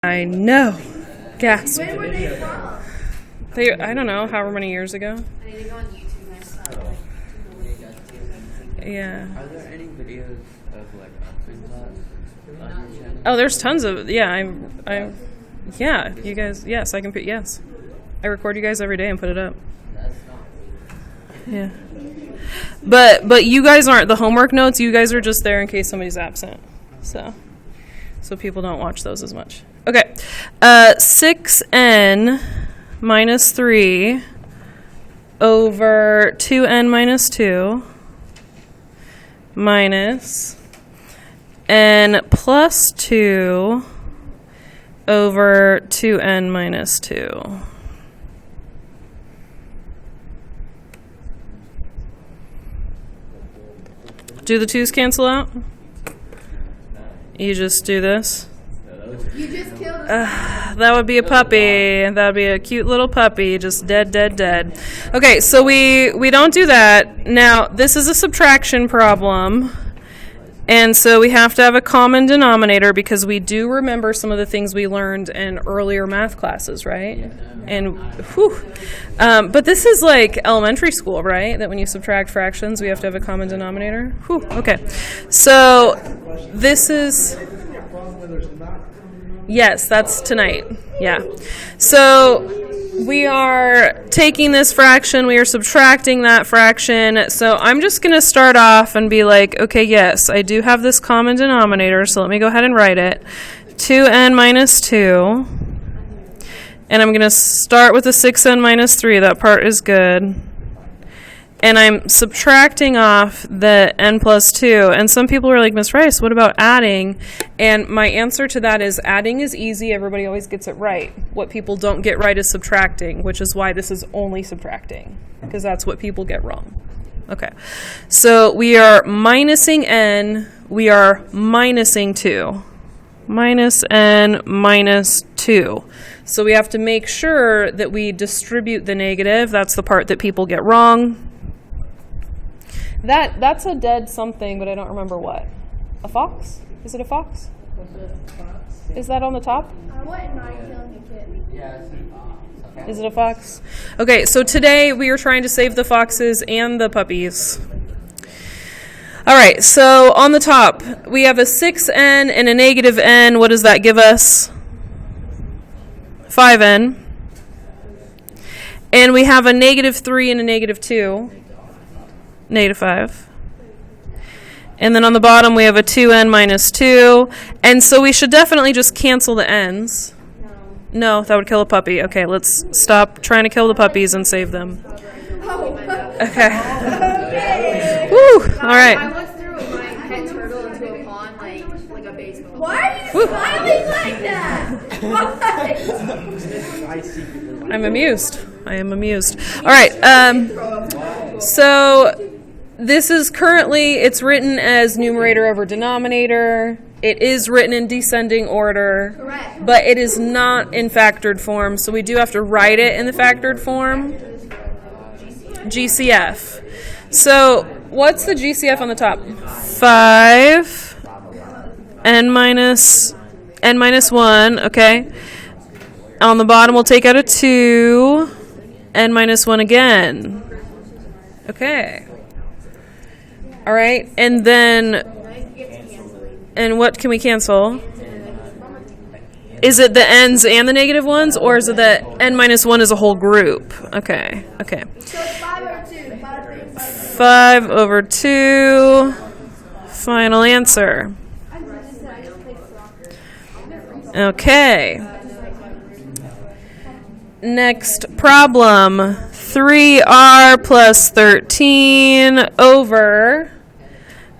I know. Gasp. When were they from? I don't know, however many years ago. I need to go on YouTube next time. Yeah. Are there any videos of like acting class on your channel? Oh, there's tons of, yeah, you guys, yes, I can put, yes. I record you guys every day and put it up. That's not Yeah. But you guys aren't the homework notes, you guys are just there in case somebody's absent. So people don't watch those as much. Okay. 6n minus 3 over 2n minus 2 minus n plus 2 over 2n minus 2. Do the 2's cancel out? You just do this? You just killed That would be a puppy. That would be a cute little puppy, just dead, dead, dead. Okay, so we don't do that. Now, this is a subtraction problem, and so we have to have a common denominator because we do remember some of the things we learned in earlier math classes, right? And but this is like elementary school, right? That when you subtract fractions, we have to have a common denominator. Whew. Okay, so this is. Yes, that's tonight. Yeah. So we are taking this fraction, we are subtracting that fraction. So I'm just going to start off and be like, okay, yes, I do have this common denominator, so let me go ahead and write it. 2n minus 2. And I'm going to start with the 6n minus 3. That part is good. And I'm subtracting off the n plus 2. And some people are like, Miss Rice, what about adding? And my answer to that is adding is easy. Everybody always gets it right. What people don't get right is subtracting, which is why this is only subtracting, because that's what people get wrong. Okay. So we are minusing n. We are minusing 2. Minus n minus 2. So we have to make sure that we distribute the negative. That's the part that people get wrong. That's a dead something, but I don't remember what. A fox? Is it a fox? Is that on the top? I wouldn't mind killing a kid. Yeah, Is it a fox? Okay, so today we are trying to save the foxes and the puppies. All right, so on the top, we have a 6n and a negative n. What does that give us? 5n. And we have a negative 3 and a negative 2. Negative 5. And then on the bottom we have a 2n minus 2. And so we should definitely just cancel the n's. No, that would kill a puppy. Okay, let's stop trying to kill the puppies and save them. Okay. Woo! All right. I once threw my pet turtle into a pond like a baseball. Why are you smiling like that? Why? I'm amused. I am amused. All right. So this is currently, it's written as numerator over denominator. It is written in descending order. Correct. But it is not in factored form, so we do have to write it in the factored form. GCF. So what's the GCF on the top? 5 n minus 1, okay. On the bottom we'll take out a 2, n minus 1 again. Okay. All right, and then, and what can we cancel? Is it the n's and the negative ones, or is it that n minus 1 is a whole group? Okay, okay. So 5 over 2. 5 over 2. Final answer. Okay. Next problem. 3r plus 13 over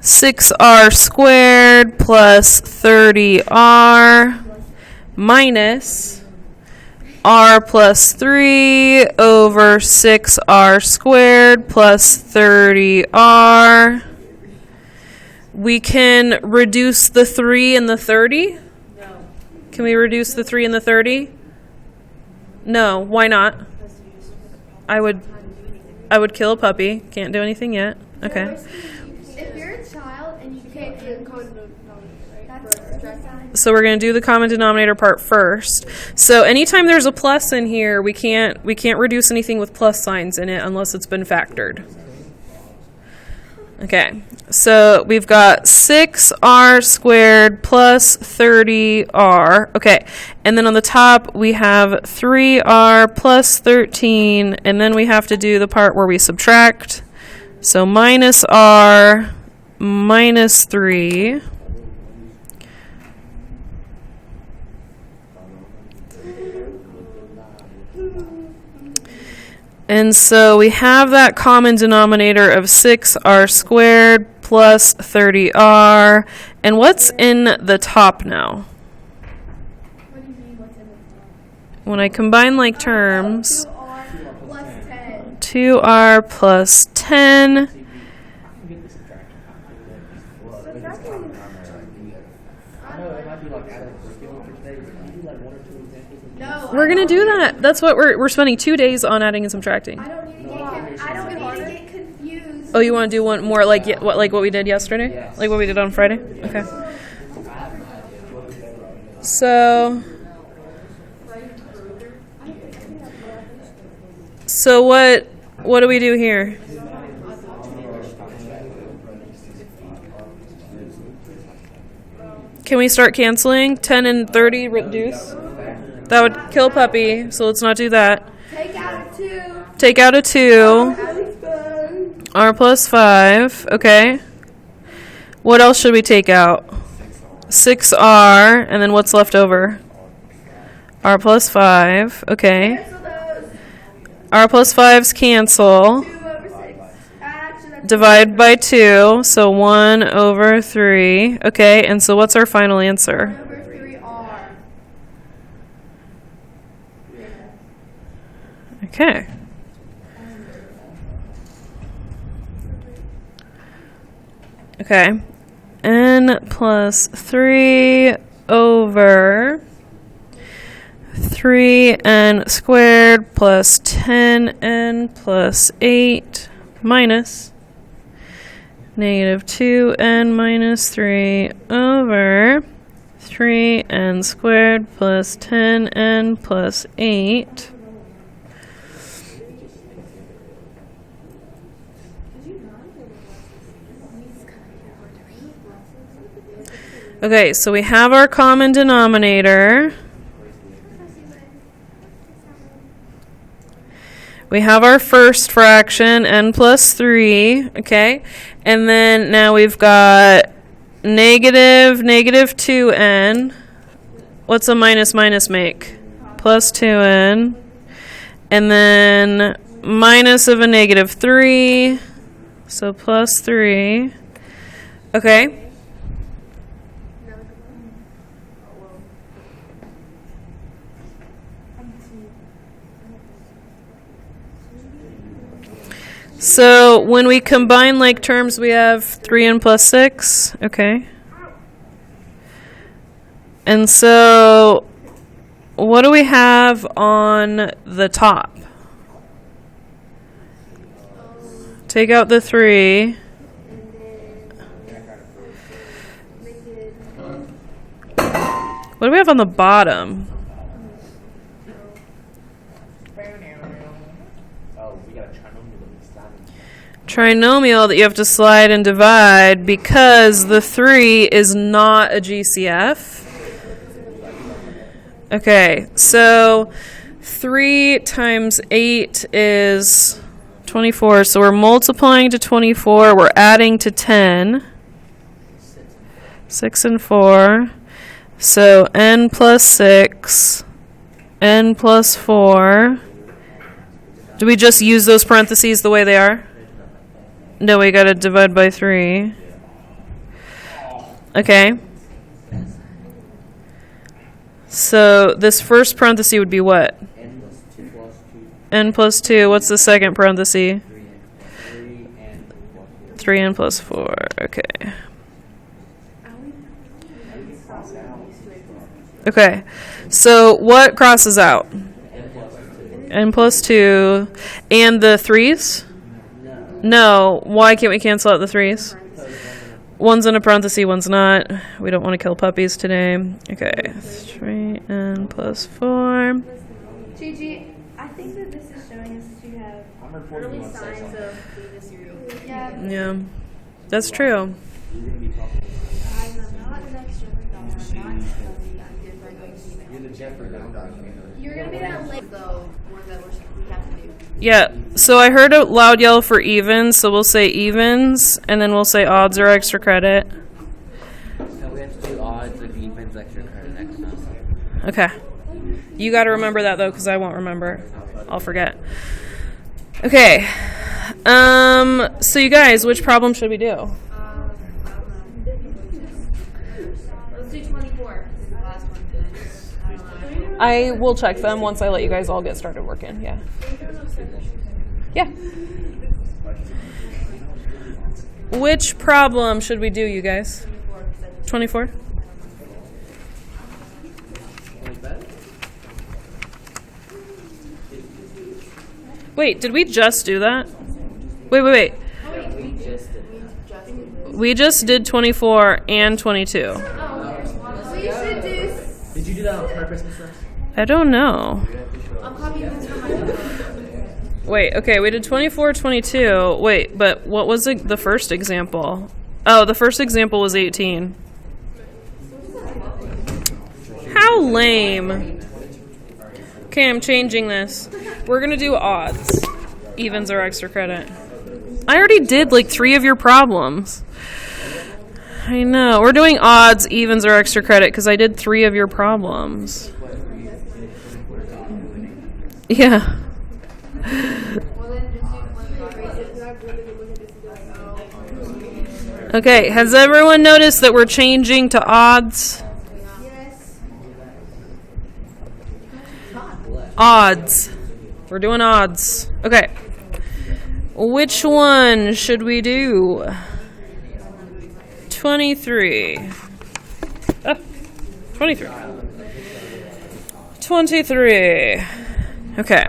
6r squared plus 30r minus r plus 3 over 6r squared plus 30r. We can reduce the 3 and the 30? No. Can we reduce the 3 and the 30? No. Why not? I would kill a puppy. Can't do anything yet. Okay. If you're a child and you can't do code, that's stress. So we're going to do the common denominator part first. So anytime there's a plus in here, we can't reduce anything with plus signs in it unless it's been factored. Okay, so we've got 6r squared plus 30r. Okay, and then on the top we have 3r plus 13, and then we have to do the part where we subtract. So minus r minus 3. And so we have that common denominator of 6r squared plus 30r. And what's in the top now? What do you mean what's in the top? When I combine like terms, 2r plus 10. 2r plus 10. No. We're going to do that. That's what we're spending 2 days on adding and subtracting. I don't need to get confused. Oh, you want to do one more like what we did yesterday? Yes. Like what we did on Friday? Okay. So what do we do here? Can we start canceling? 10 and 30 reduce? That would kill Puppy, so let's not do that. Take out a 2. Take out a 2. R plus 5. Okay. What else should we take out? 6r, and then what's left over? R plus 5. Okay. Cancel those. R plus 5's cancel. 2 over 6. Actually, that's Divide by 2, so 1 over 3. Okay, and so what's our final answer? over 3r. Okay. Okay. N plus 3 over 3n squared plus 10n plus 8 minus negative 2n minus 3 over 3n squared plus 10n plus 8. Okay, so we have our common denominator. We have our first fraction, n plus 3, okay? And then now we've got negative 2n. What's a minus make? Plus 2n. And then minus of a negative 3, so plus 3. Okay. So when we combine like terms, we have 3n plus 6. Okay. And so what do we have on the top? Take out the 3. What do we have on the bottom? Trinomial that you have to slide and divide because the 3 is not a GCF. Okay, so 3 times 8 is 24. So we're multiplying to 24. We're adding to 10. 6 and 4. So n plus 6, n plus 4. Do we just use those parentheses the way they are? No, we got to divide by 3. Okay. So this first parenthesis would be what? N plus 2. What's the second parenthesis? 3n plus 4. Okay. Okay. So what crosses out? N plus 2. And the 3's? No. Why can't we cancel out the 3's? One's in a parenthesis, one's not. We don't want to kill puppies today. Okay, 3n plus 4. Gigi, I think that this is showing us that you have early signs of being a serial killer. Yeah, that's true. You're gonna be that late though, one that we have to do. Yeah, so I heard a loud yell for evens, so we'll say evens, and then we'll say odds or extra credit. So we have to do odds of evens extra credit next time. Okay. You got to remember that, though, because I won't remember. I'll forget. Okay. So you guys, which problem should we do? Let's do 24. This is the last one. I will check them once I let you guys all get started working. Yeah. Yeah. Which problem should we do, you guys? 24? Wait, did we just do that? Wait. We just did 24 and 22. We should do. Did you do that on purpose, Miss Rice? I don't know. I'm copying this from my phone. Wait, okay, we did 24, 22. Wait, but what was the first example? Oh, the first example was 18. How lame. Okay, I'm changing this. We're going to do odds. Evens or extra credit. I already did like 3 of your problems. I know. We're doing odds, evens, or extra credit because I did 3 of your problems. Yeah. Okay, has everyone noticed that we're changing to odds? Odds. We're doing odds. Okay. Which one should we do? 23. 23. 23. Okay.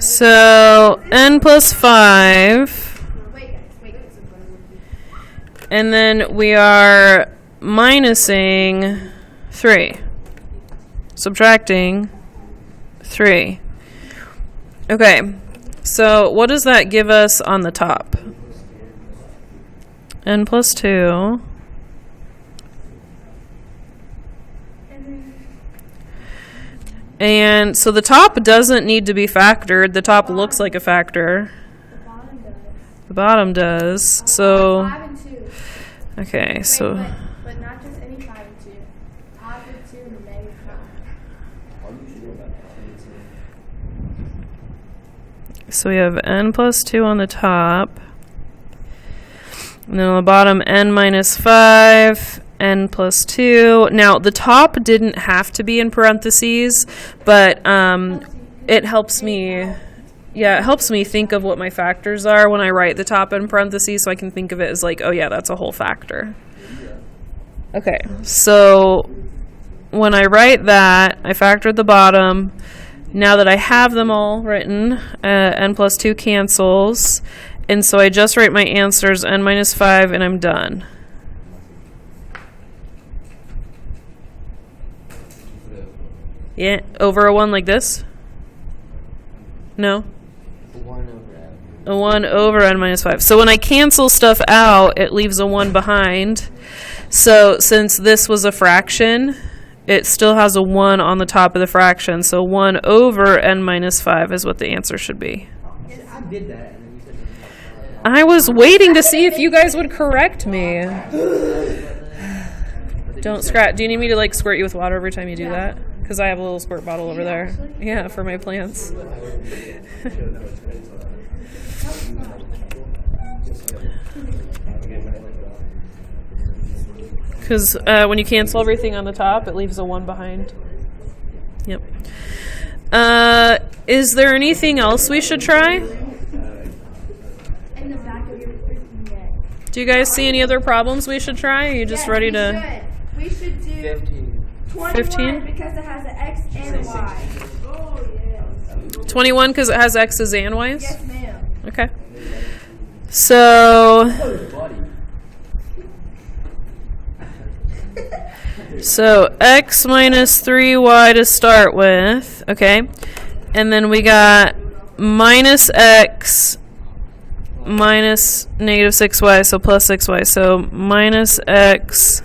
So, n plus 5, and then we are minusing 3, subtracting 3. Okay, so what does that give us on the top? N plus 2. And so the top doesn't need to be factored. The top looks like a factor. The bottom does. So, 5 and 2. okay, so But not just any 5 and 2. Positive 2 and negative 5. so we have n plus 2 on the top. And then on the bottom, n minus 5, n plus 2. Now, the top didn't have to be in parentheses, but it helps me, it helps me think of what my factors are when I write the top in parentheses, so I can think of it as like, oh yeah, that's a whole factor. Okay, so when I write that, I factored the bottom. Now that I have them all written, n plus 2 cancels, and so I just write my answers, n minus 5, and I'm done. Yeah, over a 1 like this? No? 1 over n. A 1 over n minus 5. So when I cancel stuff out, it leaves a 1 behind. So since this was a fraction, it still has a 1 on the top of the fraction. So 1 over n minus 5 is what the answer should be. I did that. And then you said I was waiting to see if you guys would correct me. Don't scratch. Do you need me to like squirt you with water every time you do that? Because I have a little squirt bottle over there. Yeah, for my plants. Because when you cancel everything on the top, it leaves a 1 behind. Yep. Is there anything else we should try? In the back of your neck. Do you guys see any other problems we should try? Are you just ready to... we should do 15. 21 15? because it has an X and a Y. Oh, yes. 21 because it has X's and Y's? Yes, ma'am. Okay. So, X minus 3Y to start with. Okay. And then we got minus X minus negative 6Y, so plus 6Y. So minus X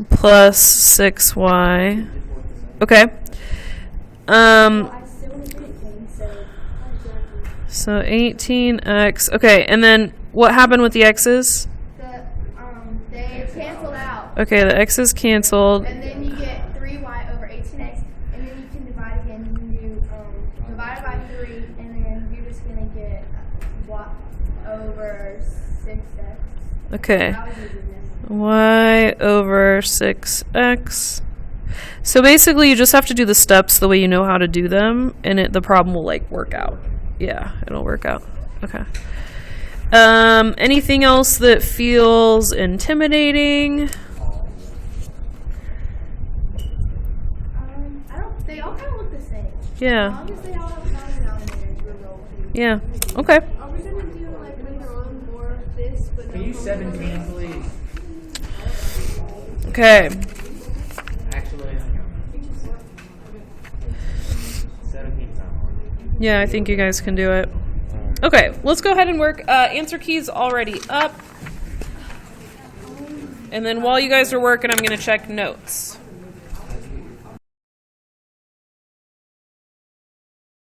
plus 6Y. Okay. So 18X. Okay, and then what happened with the X's? They canceled out. Okay, the X's canceled. And then you get 3y over 18x, and then you can divide again. You can do divided by 3, and then you're just going to get y over 6x. Okay. That was easy, miss. Y over 6X. So basically you just have to do the steps the way you know how to do them, and the problem will like work out. Yeah, it'll work out. Okay. Anything else that feels intimidating? They all kind of look the same. Yeah. As long as they all have common denominators, we're rolling. Yeah. Okay. Are we going to do like later on more of this? But Can you 17, please? Okay. Actually, 17's not hard. Yeah, I think you guys can do it. Okay, let's go ahead and work. Answer key's already up. And then while you guys are working, I'm going to check notes.